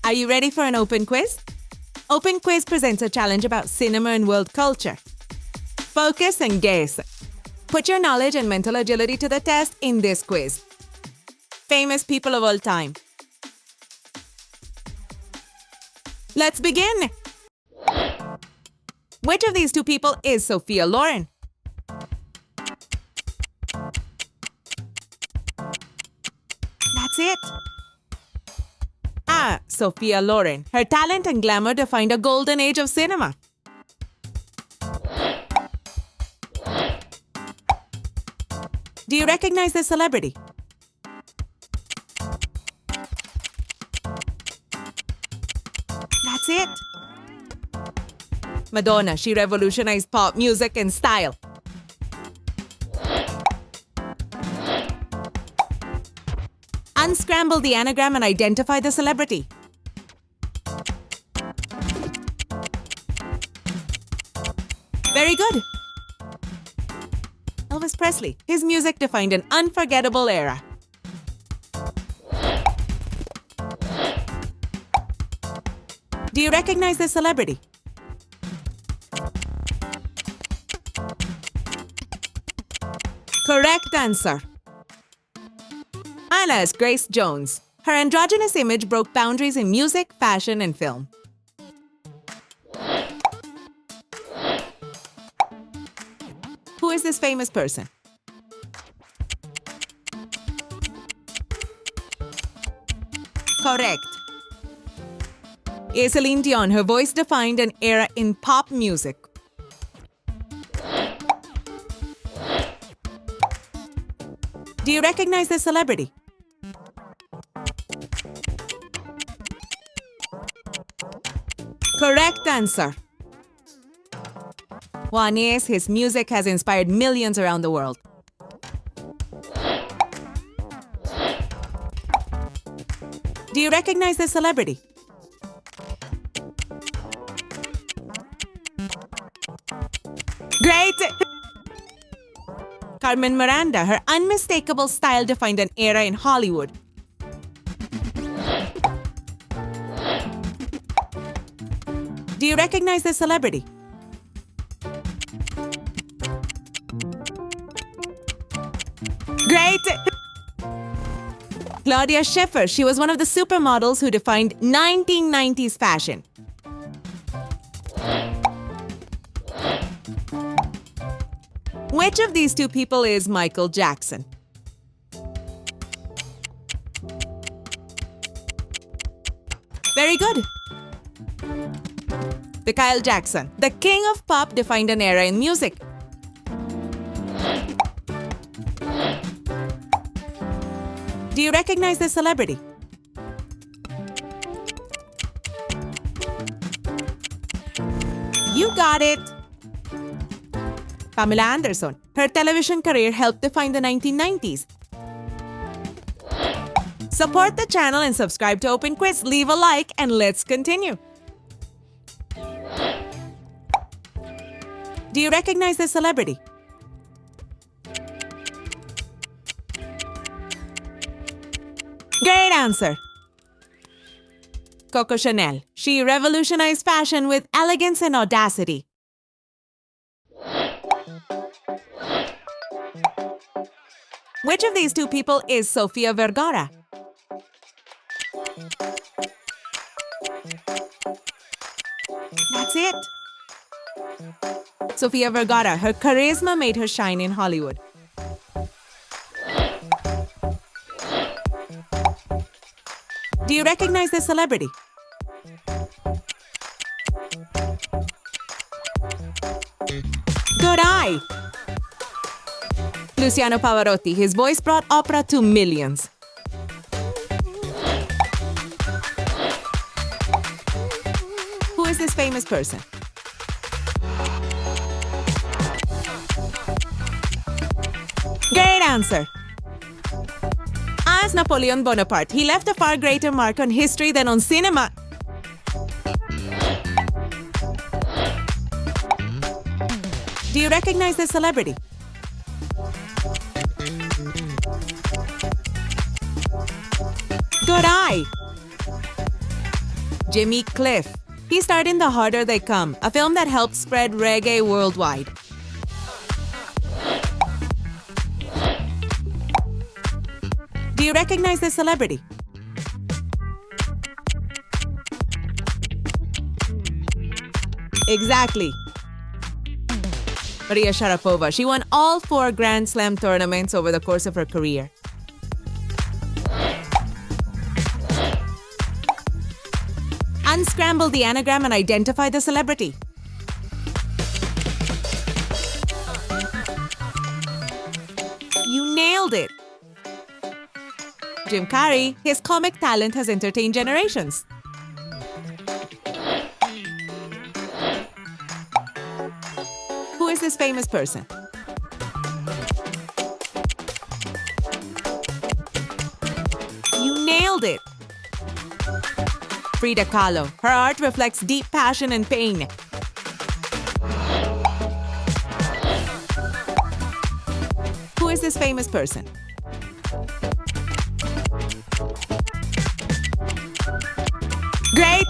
Are you ready for an open quiz? Open Quiz presents a challenge about cinema and world culture. Focus and guess. Put your knowledge and mental agility to the test in this quiz. Famous people of all time. Let's begin! Which of these two people is Sophia Loren? That's it. Sophia Loren. Her talent and glamour defined a golden age of cinema. Do you recognize this celebrity? That's it. Madonna. She revolutionized pop music and style. Unscramble the anagram and identify the celebrity. Very good. Elvis Presley. His music defined an unforgettable era. Do you recognize this celebrity? Correct answer. Anna is Grace Jones. Her androgynous image broke boundaries in music, fashion, and film. Who is this famous person? Correct. Celine Dion. Her voice defined an era in pop music. Do you recognize this celebrity? Correct answer. Juanes. His music has inspired millions around the world. Do you recognize this celebrity? Great! Carmen Miranda. Her unmistakable style defined an era in Hollywood. Do you recognize this celebrity? Great! Claudia Schiffer. She was one of the supermodels who defined 1990s fashion. Which of these two people is Michael Jackson? Very good. Michael Jackson. The king of pop defined an era in music. Do you recognize this celebrity? You got it! Pamela Anderson. Her television career helped define the 1990s. Support the channel and subscribe to Open Quiz. Leave a like and let's continue. Do you recognize this celebrity? Great answer. Coco Chanel. She revolutionized fashion with elegance and audacity. Which of these two people is Sofia Vergara? That's it. Sofia Vergara. Her charisma made her shine in Hollywood. Do you recognize this celebrity? Good eye! Luciano Pavarotti. His voice brought opera to millions. Who is this famous person? Great answer. As Napoleon Bonaparte, he left a far greater mark on history than on cinema. Do you recognize this celebrity? Good eye! Jimmy Cliff. He starred in The Harder They Come, a film that helped spread reggae worldwide. Do you recognize this celebrity? Exactly. Maria Sharapova. She won all 4 Grand Slam tournaments over the course of her career. Unscramble the anagram and identify the celebrity. You nailed it! Jim Carrey. His comic talent has entertained generations. Who is this famous person? You nailed it! Frida Kahlo. Her art reflects deep passion and pain. Who is this famous person? Great!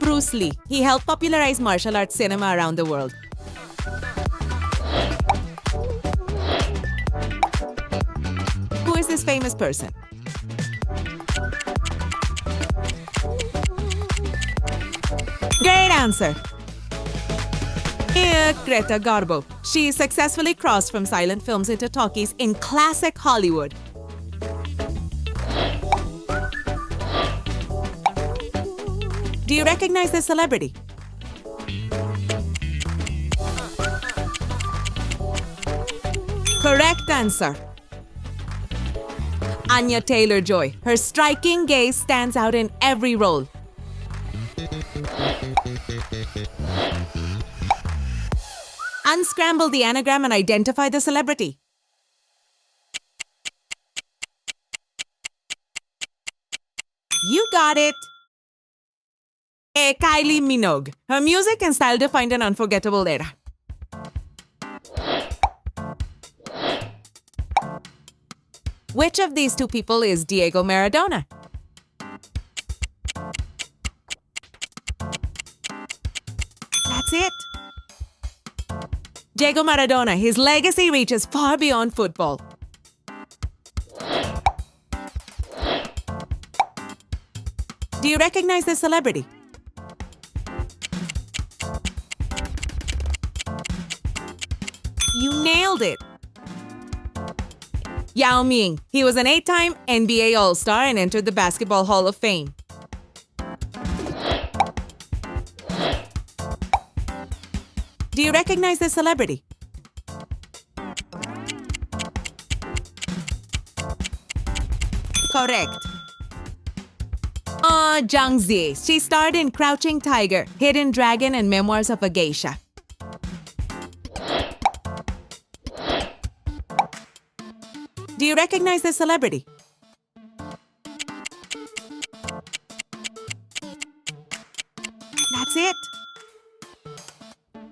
Bruce Lee. He helped popularize martial arts cinema around the world. Who is this famous person? Great answer! Greta Garbo. She successfully crossed from silent films into talkies in classic Hollywood. Do you recognize this celebrity? Correct answer. Anya Taylor-Joy. Her striking gaze stands out in every role. Unscramble the anagram and identify the celebrity. You got it! Kylie Minogue. Her music and style defined an unforgettable era. Which of these 2 people is Diego Maradona? That's it. Diego Maradona. His legacy reaches far beyond football. Do you recognize this celebrity? You nailed it! Yao Ming. He was an 8-time NBA All-Star and entered the Basketball Hall of Fame. Do you recognize this celebrity? Correct. Zhang Ziyi. She starred in Crouching Tiger, Hidden Dragon, and Memoirs of a Geisha. Do you recognize this celebrity? That's it.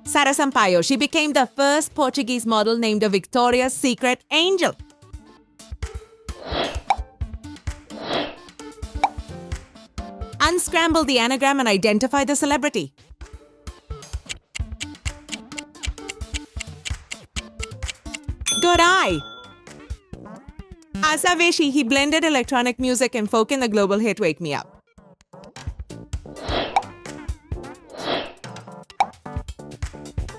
Sara Sampaio. She became the first Portuguese model named a Victoria's Secret Angel. Unscramble the anagram and identify the celebrity. Good eye! Asa Vishi. He blended electronic music and folk in the global hit Wake Me Up.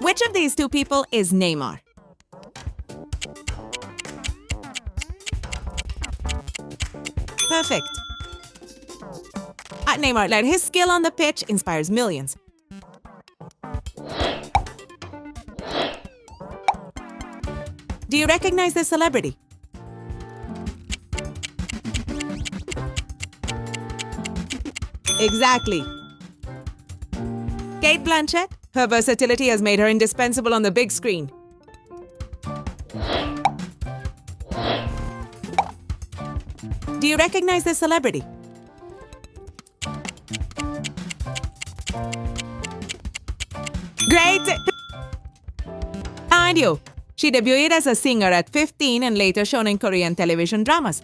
Which of these 2 people is Neymar? Perfect. Neymar led. His skill on the pitch inspires millions. Do you recognize this celebrity? Exactly. Kate Blanchett. Her versatility has made her indispensable on the big screen. Do you recognize this celebrity? Great! And you. She debuted as a singer at 15 and later shown in Korean television dramas.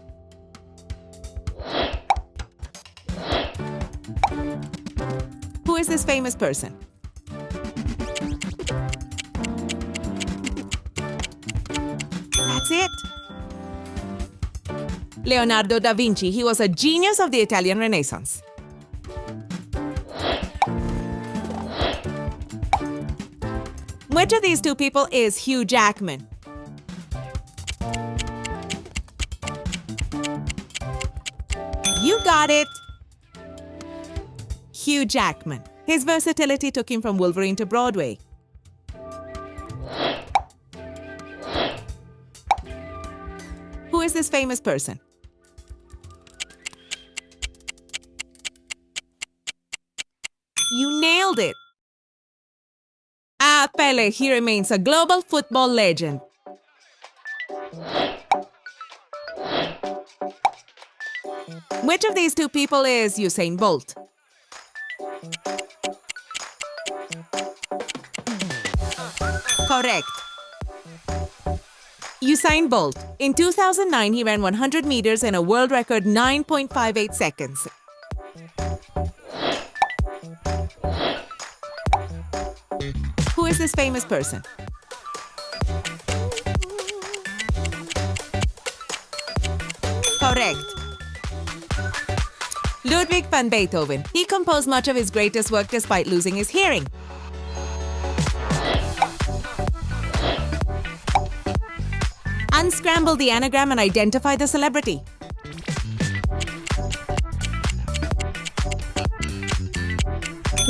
is this famous person? That's it. Leonardo da Vinci. He was a genius of the Italian Renaissance. Which of these two people is Hugh Jackman? You got it! Hugh Jackman. His versatility took him from Wolverine to Broadway. Who is this famous person? You nailed it! Pele, he remains a global football legend. Which of these two people is Usain Bolt? Correct. Usain Bolt. In 2009, he ran 100 meters in a world record 9.58 seconds. Who is this famous person? Correct. Ludwig van Beethoven. He composed much of his greatest work despite losing his hearing. Unscramble the anagram and identify the celebrity.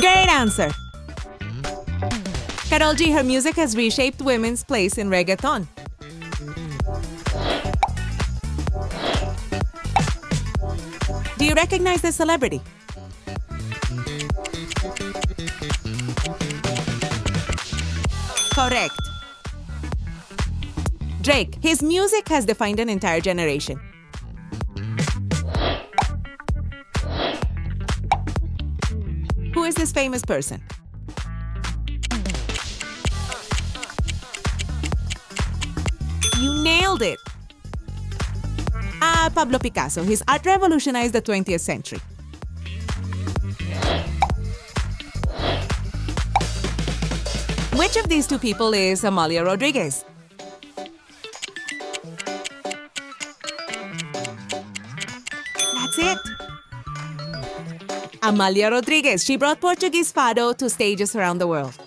Great answer! Karol G, her music has reshaped women's place in reggaeton. Do you recognize this celebrity? Correct. Drake. His music has defined an entire generation. Who is this famous person? You nailed it! Pablo Picasso. His art revolutionized the 20th century. Which of these two people is Amalia Rodriguez? That's it! Amalia Rodriguez. She brought Portuguese fado to stages around the world.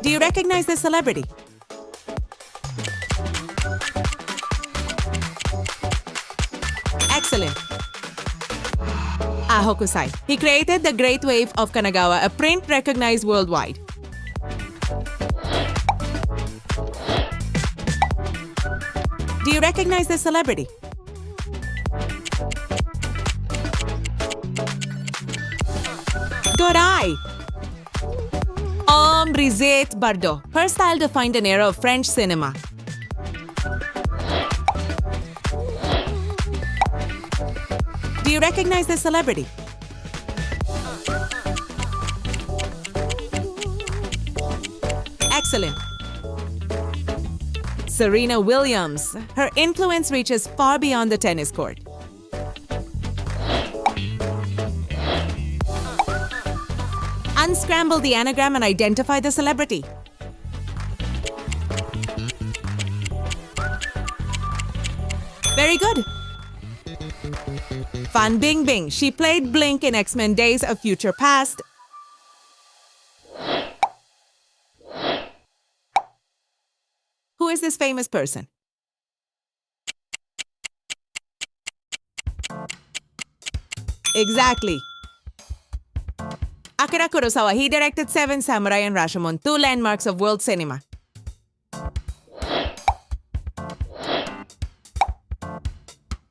Do you recognize this celebrity? Excellent. Hokusai. He created the Great Wave of Kanagawa, a print recognized worldwide. Do you recognize this celebrity? Good eye! Brigitte Bardot. Her style defined an era of French cinema. Do you recognize this celebrity? Excellent. Serena Williams. Her influence reaches far beyond the tennis court. Unscramble the anagram and identify the celebrity. Very good. Fan Bingbing. She played Blink in X-Men Days of Future Past. Who is this famous person? Exactly. Akira Kurosawa. He directed Seven Samurai and Rashomon, two landmarks of world cinema.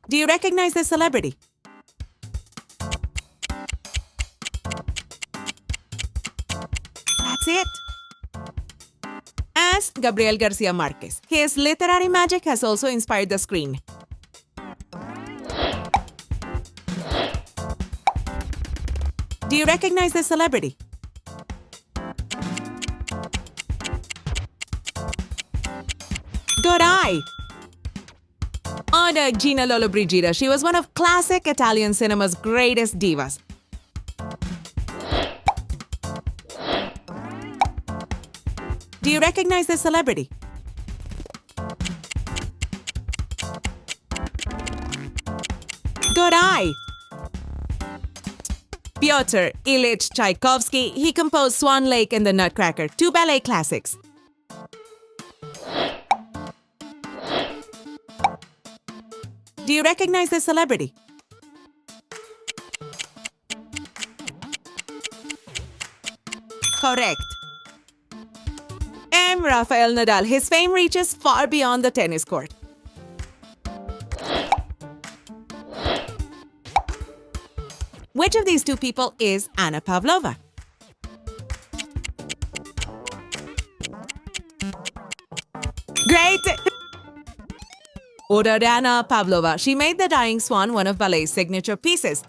Do you recognize this celebrity? That's it. As Gabriel Garcia Marquez. His literary magic has also inspired the screen. Do you recognize this celebrity? Good eye! Oh no, Gina Lollobrigida. She was one of classic Italian cinema's greatest divas. Do you recognize this celebrity? Good eye! Pyotr Ilyich Tchaikovsky, he composed Swan Lake and The Nutcracker, two ballet classics. Do you recognize this celebrity? Correct. Rafael Nadal. His fame reaches far beyond the tennis court. Which of these two people is Anna Pavlova? Great! Ordered Anna Pavlova. She made The Dying Swan one of ballet's signature pieces.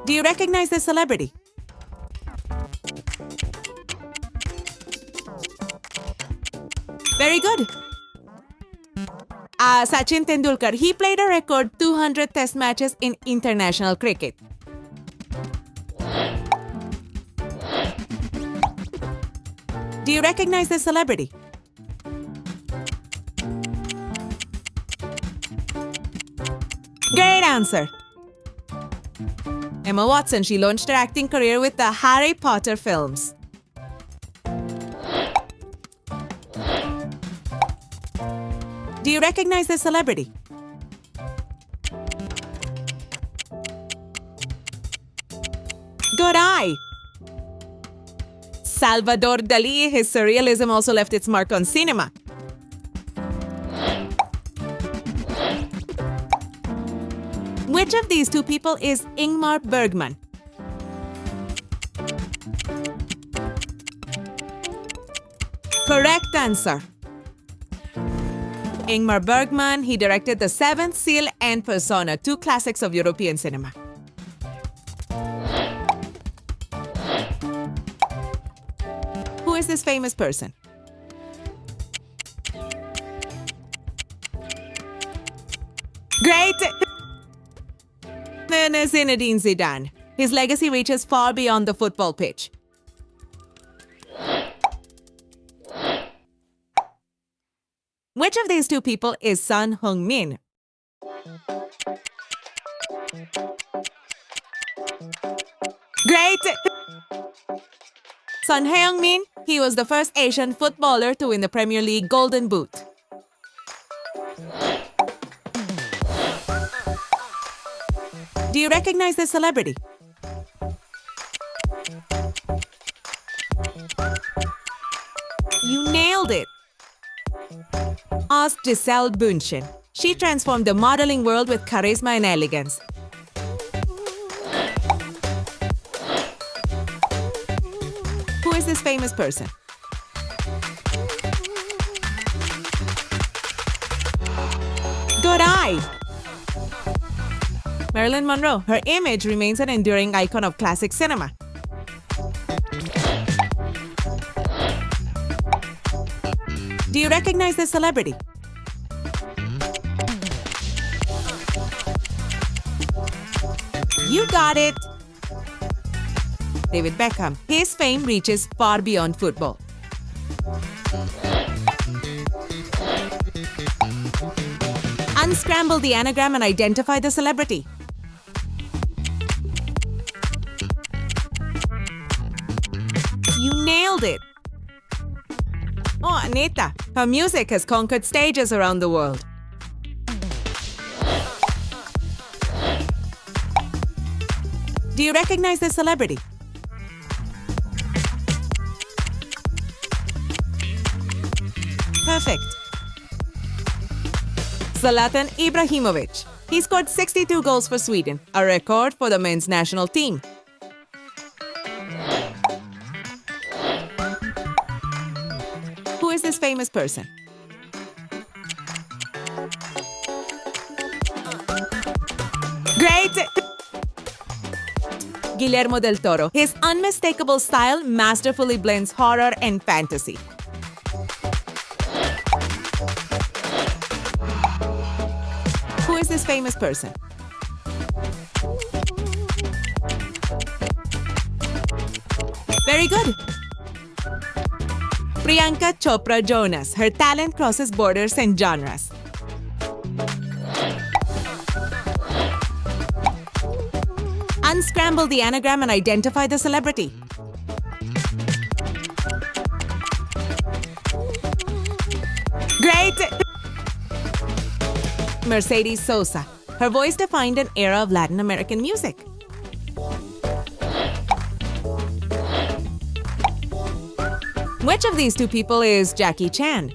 Do you recognize this celebrity? Very good. Sachin Tendulkar. He played a record 200 test matches in international cricket. Do you recognize this celebrity? Great answer. Emma Watson. She launched her acting career with the Harry Potter films. Do you recognize this celebrity? Good eye! Salvador Dali. His surrealism also left its mark on cinema. Which of these two people is Ingmar Bergman? Correct answer. Ingmar Bergman, he directed The Seventh Seal and Persona, two classics of European cinema. Who is this famous person? Great! Zinedine Zidane. His legacy reaches far beyond the football pitch. Which of these two people is Son Heung-min? Great! Son Heung-min, he was the first Asian footballer to win the Premier League Golden Boot. Do you recognize this celebrity? You nailed it! Ask Giselle Bündchen. She transformed the modeling world with charisma and elegance. Who is this famous person? Good eye! Marilyn Monroe. Her image remains an enduring icon of classic cinema. Do you recognize this celebrity? You got it! David Beckham. His fame reaches far beyond football. Unscramble the anagram and identify the celebrity. You nailed it! Oh, Anita. Her music has conquered stages around the world. Do you recognize this celebrity? Perfect. Zlatan Ibrahimovic. He scored 62 goals for Sweden, a record for the men's national team. Who is this famous person? Great! Guillermo del Toro. His unmistakable style masterfully blends horror and fantasy. is this famous person? Very good. Priyanka Chopra Jonas. Her talent crosses borders and genres. Unscramble the anagram and identify the celebrity. Great! Mercedes Sosa. Her voice defined an era of Latin American music. Which of these two people is Jackie Chan?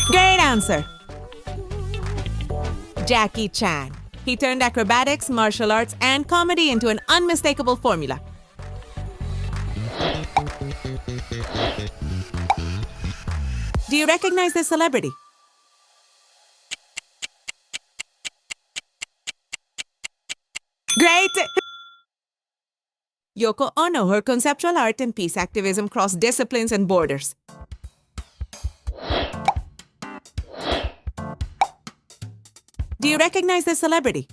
Great answer! Jackie Chan. He turned acrobatics, martial arts, and comedy into an unmistakable formula. Do you recognize this celebrity? Great! Yoko Ono. Her conceptual art and peace activism cross disciplines and borders. Do you recognize this celebrity?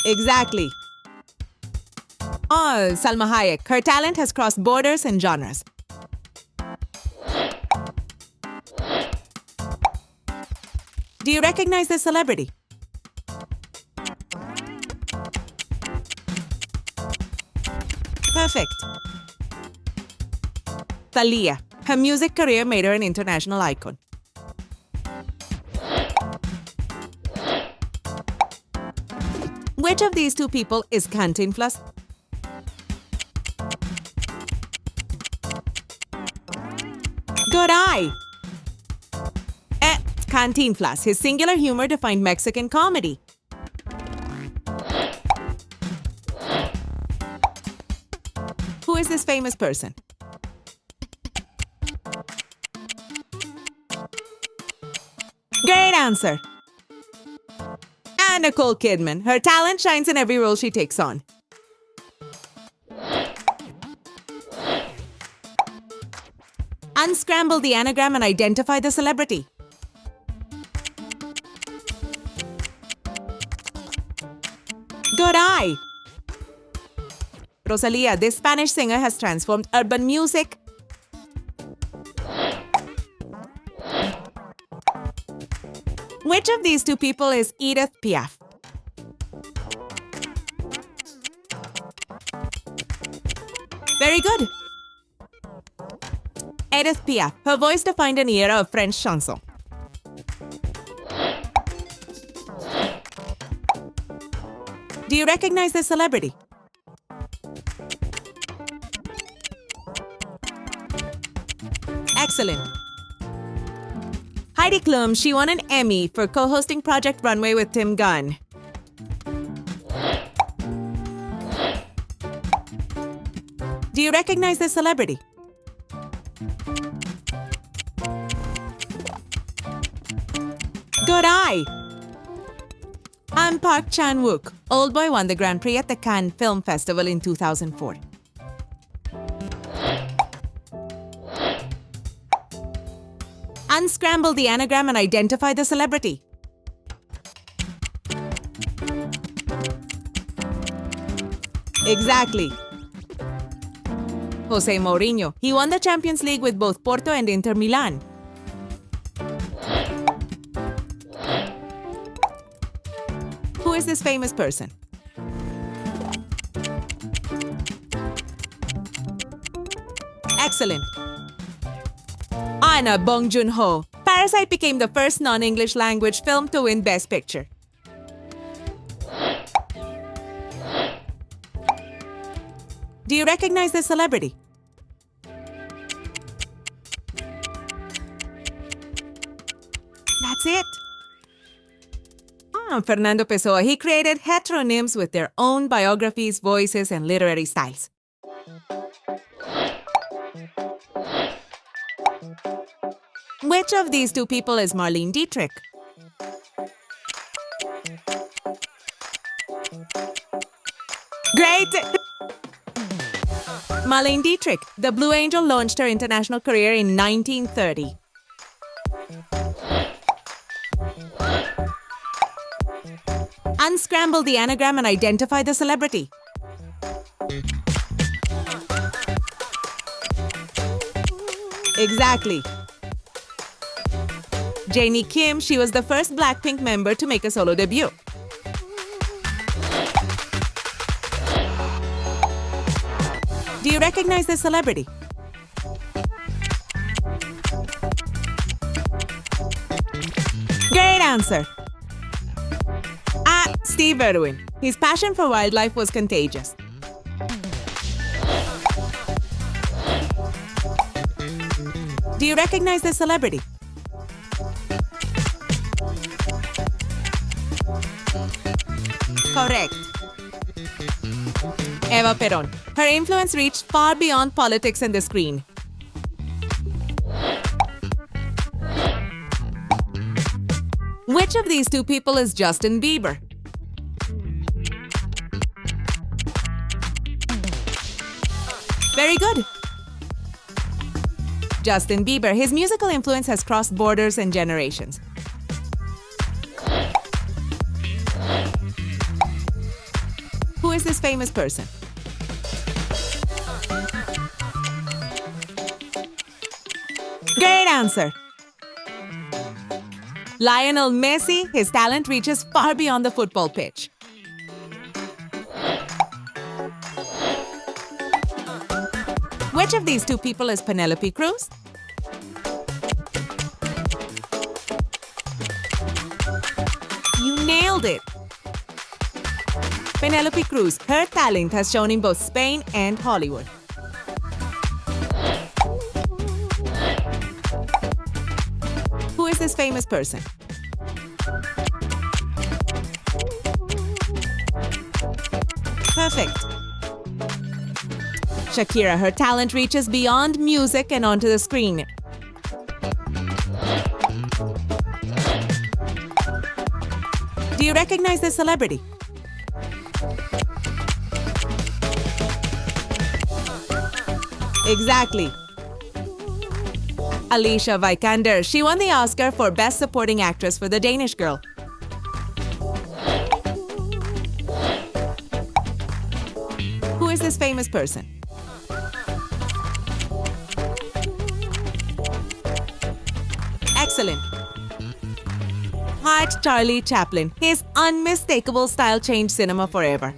Exactly. Oh, Salma Hayek. Her talent has crossed borders and genres. Do you recognize this celebrity? Perfect. Thalia. Her music career made her an international icon. Which of these two people is Cantinflas? Good eye! Cantinflas. His singular humor defined Mexican comedy. Who is this famous person? Great answer! And Nicole Kidman. Her talent shines in every role she takes on. Unscramble the anagram and identify the celebrity. Good eye! Rosalía. This Spanish singer has transformed urban music. Which of these two people is Edith Piaf? Very good. Edith Piaf. Her voice defined an era of French chanson. Do you recognize this celebrity? Excellent. Heidi Klum. She won an Emmy for co-hosting Project Runway with Tim Gunn. Do you recognize this celebrity? Good eye! I'm Park Chan-wook. Oldboy won the Grand Prix at the Cannes Film Festival in 2004. Unscramble the anagram and identify the celebrity. Exactly. Jose Mourinho. He won the Champions League with both Porto and Inter Milan. Who is this famous person? Excellent. Anna Bong Joon-ho. Parasite became the first non-English language film to win Best Picture. Do you recognize this celebrity? That's it. Fernando Pessoa. He created heteronyms with their own biographies, voices, and literary styles. Which of these two people is Marlene Dietrich? Great! Marlene Dietrich, the Blue Angel, launched her international career in 1930. Unscramble the anagram and identify the celebrity. Exactly. Janie Kim, she was the first Blackpink member to make a solo debut. Do you recognize this celebrity? Great answer! Steve Irwin. His passion for wildlife was contagious. Do you recognize this celebrity? Correct. Eva Peron. Her influence reached far beyond politics and the screen. Which of these two people is Justin Bieber? Very good. Justin Bieber. His musical influence has crossed borders and generations. Who is this famous person? Great answer. Lionel Messi. His talent reaches far beyond the football pitch. Which of these two people is Penelope Cruz? You nailed it! Penelope Cruz, her talent has shown in both Spain and Hollywood. Who is this famous person? Perfect. Shakira, her talent reaches beyond music and onto the screen. Do you recognize this celebrity? Exactly. Alicia Vikander. She won the Oscar for Best Supporting Actress for The Danish Girl. Who is this famous person? Excellent. Heart Charlie Chaplin. His unmistakable style changed cinema forever.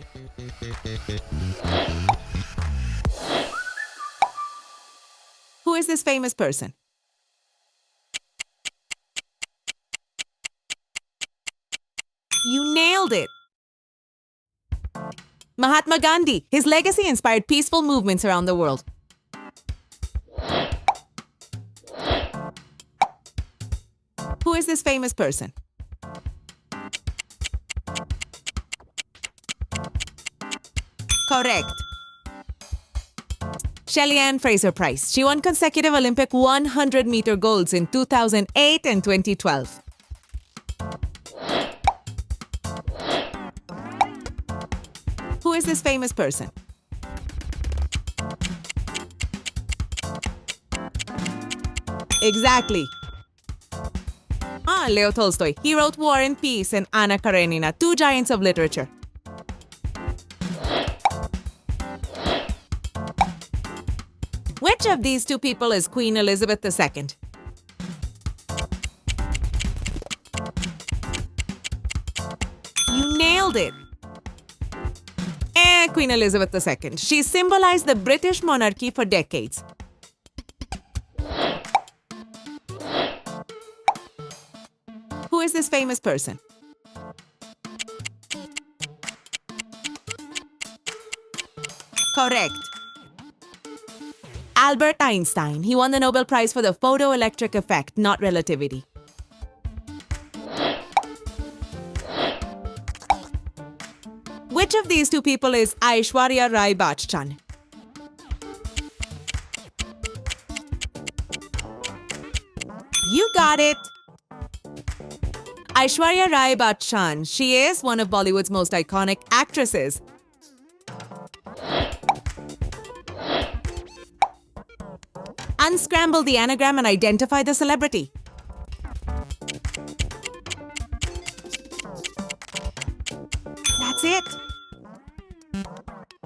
Who is this famous person? You nailed it! Mahatma Gandhi. His legacy inspired peaceful movements around the world. Who is this famous person? Correct. Shelly Ann Fraser-Pryce. She won consecutive Olympic 100-meter golds in 2008 and 2012. Who is this famous person? Exactly. Leo Tolstoy. He wrote War and Peace and Anna Karenina, two giants of literature. Which of these two people is Queen Elizabeth II? You nailed it! Queen Elizabeth II. She symbolized the British monarchy for decades. Who is this famous person? Correct. Albert Einstein. He won the Nobel Prize for the photoelectric effect, not relativity. Which of these two people is Aishwarya Rai Bachchan? You got it! Aishwarya Rai Bachchan. She is one of Bollywood's most iconic actresses. Unscramble the anagram and identify the celebrity. That's it.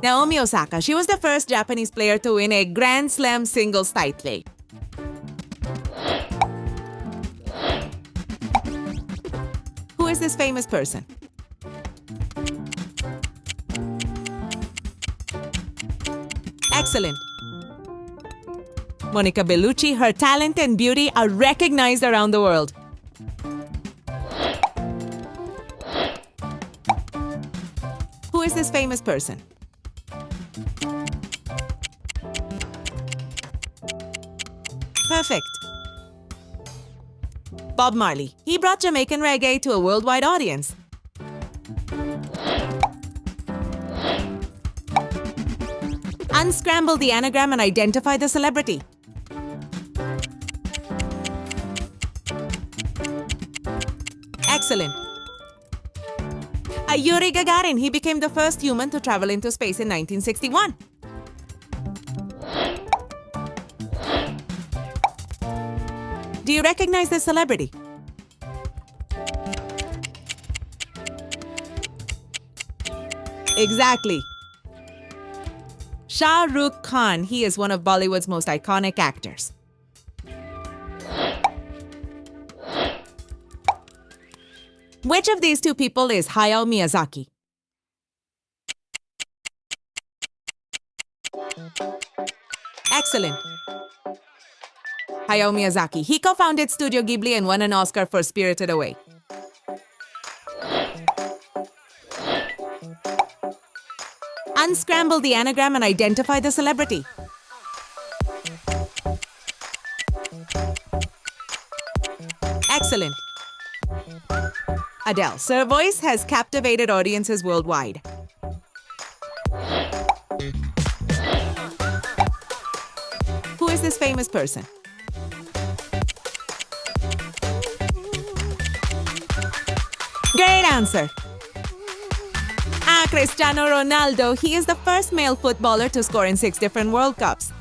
Naomi Osaka. She was the first Japanese player to win a Grand Slam singles title. Who is this famous person? Excellent. Monica Bellucci. Her talent and beauty are recognized around the world. Who is this famous person? Perfect. Bob Marley. He brought Jamaican reggae to a worldwide audience. Unscramble the anagram and identify the celebrity. Excellent. Yuri Gagarin. He became the first human to travel into space in 1961. Do you recognize this celebrity? Exactly. Shah Rukh Khan. He is one of Bollywood's most iconic actors. Which of these two people is Hayao Miyazaki? Excellent. Hayao Miyazaki. He co-founded Studio Ghibli and won an Oscar for Spirited Away. Unscramble the anagram and identify the celebrity. Excellent. Adele. Her voice has captivated audiences worldwide. Who is this famous person? Great answer. Cristiano Ronaldo. He is the first male footballer to score in 6 different World Cups.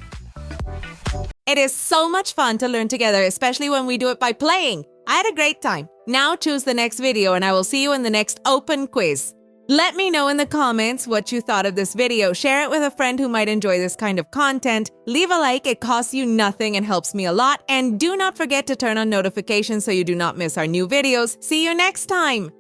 It is so much fun to learn together, especially when we do it by playing. I had a great time. Now choose the next video and I will see you in the next open quiz. Let me know in the comments what you thought of this video. Share it with a friend who might enjoy this kind of content. Leave a like, it costs you nothing and helps me a lot. And do not forget to turn on notifications so you do not miss our new videos. See you next time!